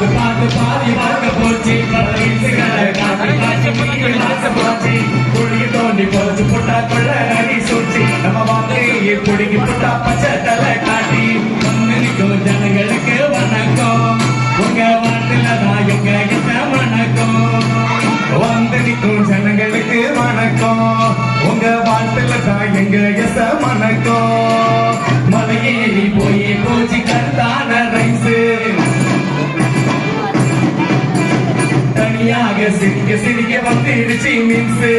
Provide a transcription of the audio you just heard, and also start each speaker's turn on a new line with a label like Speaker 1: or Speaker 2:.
Speaker 1: பார்த்து பாதி பார்க்க போச்சு போச்சு குழி தோண்டி போச்சு புட்டா கொள்ள அடி சூழ்ச்சி நம்ம வார்த்தையை குடிக்கி புட்டா பச்சை தலை காட்டி வந்து நிற்கும் ஜனங்களுக்கு வணக்கம் உங்க வாட்டில தான் எங்க கிட்ட வணக்கம் வந்து நிற்கும் ஜனங்களுக்கு வணக்கம் உங்க வாட்டில தான் எங்க எச வணக்கம் மலையேறி போய் போச்சு கண்டான ரைஸு தனியாக சிரிக்க சிரிக்க வந்துடுச்சு மீன்ஸு